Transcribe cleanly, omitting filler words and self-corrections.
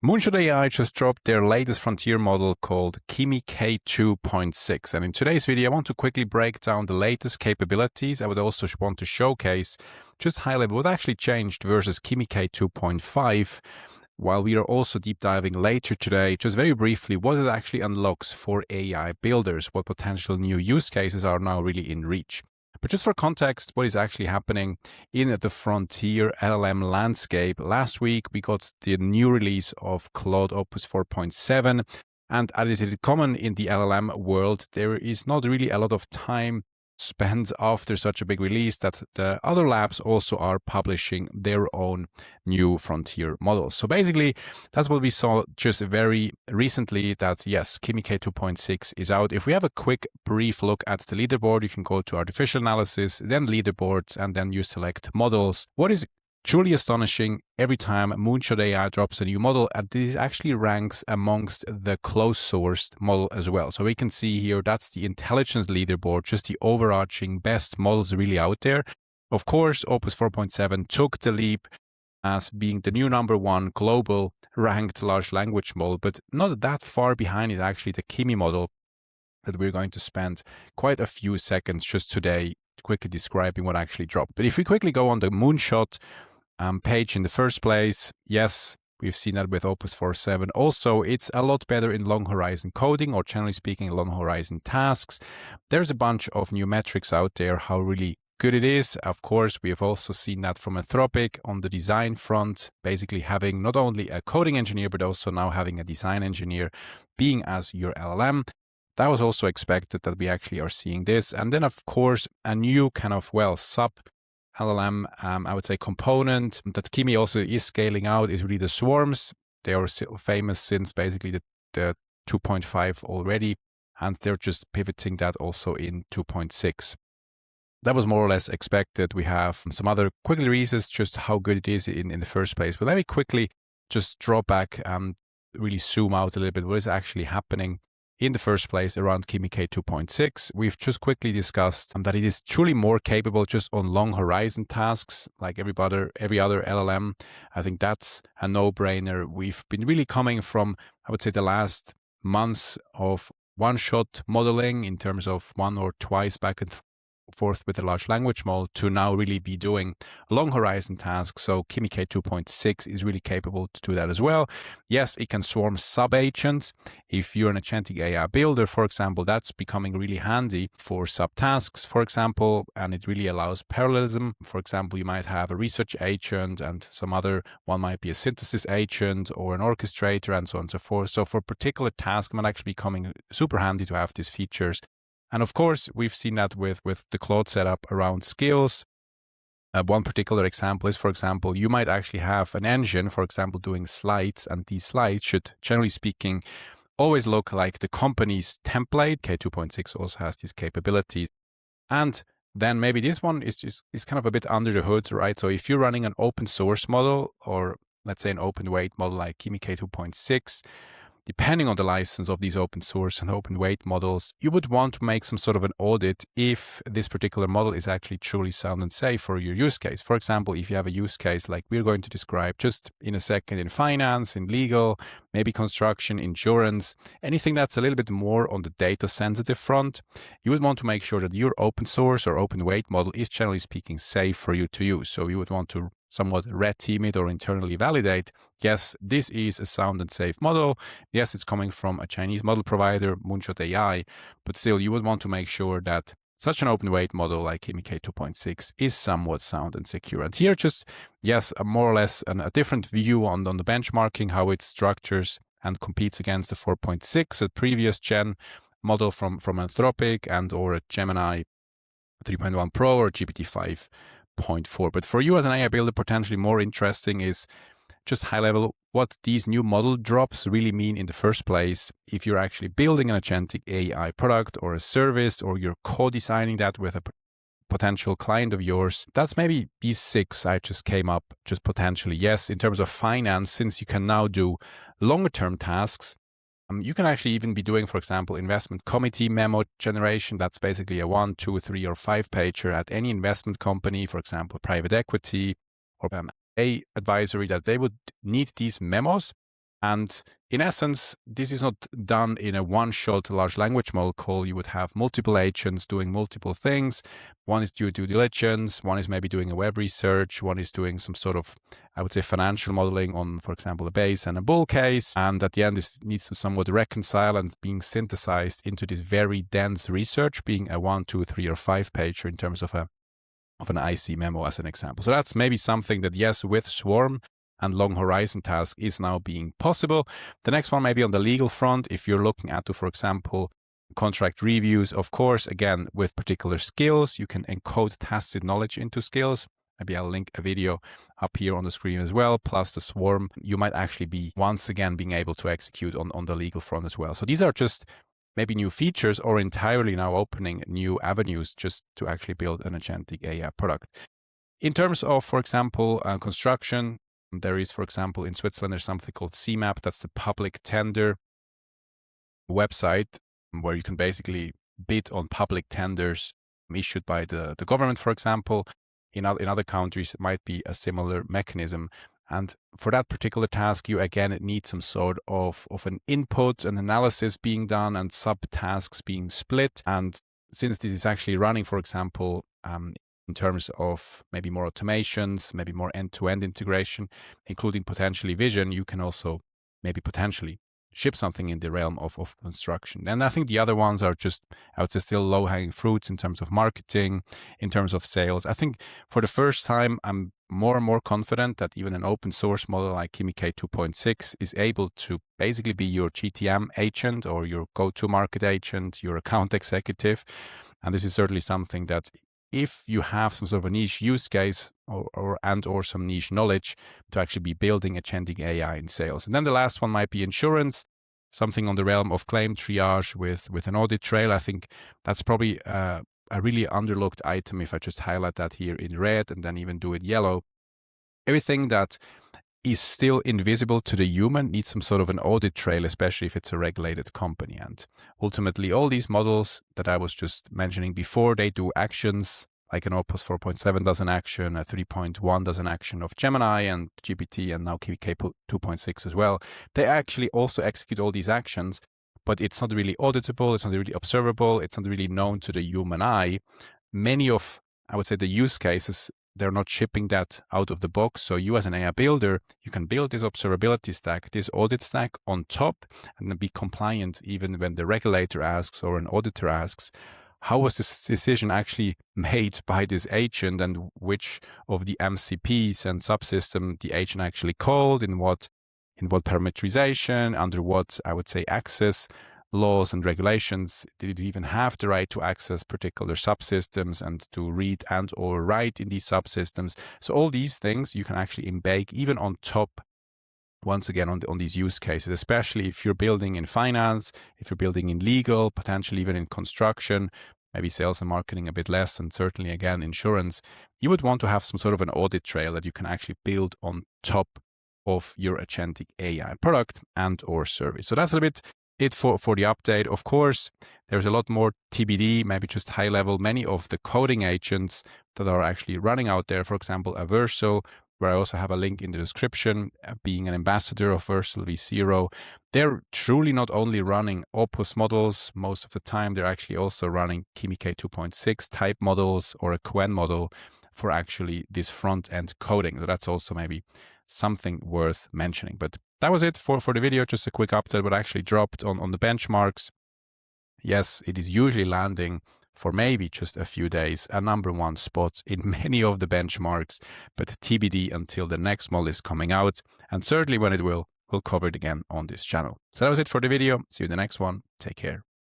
Moonshot AI just dropped their latest frontier model called Kimi K2.6. And in today's video, I want to quickly break down the latest capabilities. I would also want to showcase just high level what actually changed versus Kimi K2.5, while we are also deep diving later today, just very briefly, what it actually unlocks for AI builders, what potential new use cases are now really in reach. But just for context, what is actually happening in the frontier LLM landscape? Last week, we got the new release of Claude Opus 4.7. And as is common in the LLM world, there is not really a lot of time spent after such a big release that the other labs also are publishing their own new frontier models. So basically, that's what we saw just very recently, that yes, Kimi K2.6 is out. If we have a quick brief look at the leaderboard, you can go to artificial analysis, then leaderboards, and then you select models. What is truly astonishing, every time Moonshot AI drops a new model, and this actually ranks amongst the closed-sourced model as well. So we can see here, that's the intelligence leaderboard, just the overarching best models really out there. Of course, Opus 4.7 took the leap as being the new #1 global ranked large language model, but not that far behind is actually the Kimi model that we're going to spend quite a few seconds just today quickly describing what actually dropped. But if we quickly go on the Moonshot page in the first place, yes, we've seen that with Opus 4.7. Also, it's a lot better in long horizon coding, or generally speaking, long horizon tasks. There's a bunch of new metrics out there, how really good it is. Of course, we have also seen that from Anthropic on the design front, basically having not only a coding engineer, but also now having a design engineer being as your LLM. That was also expected that we actually are seeing this. And then, of course, a new kind of, sub LLM, I would say, component that Kimi also is scaling out is really the swarms. They are still famous since basically the 2.5 already, and they're just pivoting that also in 2.6. That was more or less expected. We have some other quick releases, just how good it is in the first place. But let me quickly just draw back and really zoom out a little bit. What is actually happening in the first place around Kimi K2.6. We've just quickly discussed that it is truly more capable just on long horizon tasks, like every other LLM. I think that's a no-brainer. We've been really coming from, I would say, the last months of one-shot modeling in terms of one or twice back and forth with the large language model to now really be doing long horizon tasks. So Kimi K2.6 is really capable to do that as well. Yes, it can swarm sub-agents. If you're an agentic AI builder, for example, that's becoming really handy for sub-tasks, for example, and it really allows parallelism. For example, you might have a research agent and some other one might be a synthesis agent or an orchestrator and so on and so forth. So for particular tasks, it might actually becoming super handy to have these features. And of course, we've seen that with the Claude setup around skills. One particular example is, for example, you might actually have an engine, for example, doing slides, and these slides should, generally speaking, always look like the company's template. K2.6 also has these capabilities. And then maybe this one is kind of a bit under the hood, right? So if you're running an open source model, or let's say an open weight model like Kimi K2.6, depending on the license of these open source and open weight models, you would want to make some sort of an audit if this particular model is actually truly sound and safe for your use case. For example, if you have a use case like we're going to describe just in a second in finance, in legal, maybe construction, insurance, anything that's a little bit more on the data sensitive front, you would want to make sure that your open source or open weight model is, generally speaking, safe for you to use. So you would want to somewhat red team it or internally validate, yes, this is a sound and safe model. Yes, it's coming from a Chinese model provider, Moonshot AI, but still you would want to make sure that such an open weight model like Kimi K2.6 is somewhat sound and secure. And here just, yes, more or less a different view on the benchmarking, how it structures and competes against the 4.6, a previous gen model from Anthropic and or a Gemini 3.1 Pro or GPT-5.4. But for you as an AI builder, potentially more interesting is just high level what these new model drops really mean in the first place. If you're actually building an agentic AI product or a service, or you're co-designing that with a potential client of yours, that's maybe these 6 I just came up just potentially. Yes, in terms of finance, since you can now do longer term tasks, you can actually even be doing, for example, investment committee memo generation. That's basically a 1, 2, 3, or 5 pager at any investment company, for example, private equity or a advisory, that they would need these memos. And in essence, this is not done in a one-shot large language model call. You would have multiple agents doing multiple things. One is doing due diligence, one is maybe doing a web research, one is doing some sort of, I would say, financial modeling on, for example, a base and a bull case. And at the end, this needs to somewhat reconcile and being synthesized into this very dense research, being a 1, 2, 3, or 5 pager in terms of an IC memo as an example. So that's maybe something that, yes, with Swarm and long horizon task is now being possible. The next one maybe on the legal front, if you're looking at, for example, contract reviews, of course, again, with particular skills, you can encode tacit knowledge into skills. Maybe I'll link a video up here on the screen as well, plus the Swarm. You might actually be, once again, being able to execute on the legal front as well. So these are just maybe new features or entirely now opening new avenues just to actually build an agentic AI product. In terms of, for example, construction, there is, for example, in Switzerland, there's something called CMAP. That's the public tender website where you can basically bid on public tenders issued by the government, for example. In other countries, it might be a similar mechanism. And for that particular task, you again need some sort of an input, an analysis being done, and subtasks being split. And since this is actually running, for example, in terms of maybe more automations, maybe more end-to-end integration, including potentially vision, you can also maybe potentially ship something in the realm of construction. And I think the other ones are just, I would say, still low-hanging fruits in terms of marketing, in terms of sales. I think for the first time, I'm more and more confident that even an open source model like Kimi K2.6 is able to basically be your GTM agent or your go-to-market agent, your account executive. And this is certainly something that if you have some sort of a niche use case or some niche knowledge to actually be building agentic AI in sales. And then the last one might be insurance, something on the realm of claim triage with an audit trail. I think that's probably a really underlooked item if I just highlight that here in red and then even do it yellow. Everything that is still invisible to the human needs some sort of an audit trail, especially if it's a regulated company. And ultimately, all these models that I was just mentioning before, they do actions, like an Opus 4.7 does an action, a 3.1 does an action of Gemini and GPT, and now Kimi K2.6 as well. They actually also execute all these actions, but it's not really auditable, it's not really observable, it's not really known to the human eye. Many of, I would say, the use cases, they're not shipping that out of the box. So you as an AI builder, you can build this observability stack, this audit stack on top, and then be compliant even when the regulator asks or an auditor asks, how was this decision actually made by this agent and which of the MCPs and subsystem the agent actually called, in what parameterization, under what, I would say, access laws and regulations, did it even have the right to access particular subsystems and to read and or write in these subsystems. So all these things you can actually embed even on top, once again, on these use cases, especially if you're building in finance, if you're building in legal, potentially even in construction, maybe sales and marketing a bit less, and certainly, again, insurance. You would want to have some sort of an audit trail that you can actually build on top of your agentic AI product and or service. So that's a bit it for the update. Of course, there's a lot more TBD, maybe just high level. Many of the coding agents that are actually running out there, for example, Averso, where I also have a link in the description, being an ambassador of Versal v0, they're truly not only running Opus models. Most of the time, they're actually also running Kimi K2.6 type models or a Quen model for actually this front-end coding. So that's also maybe something worth mentioning. But that was it for the video. Just a quick update what actually dropped on the benchmarks. Yes, it is usually landing for maybe just a few days a #1 spot in many of the benchmarks, but TBD until the next model is coming out. And certainly when it will, we'll cover it again on this channel. So that was it for the video. See you in the next one. Take care.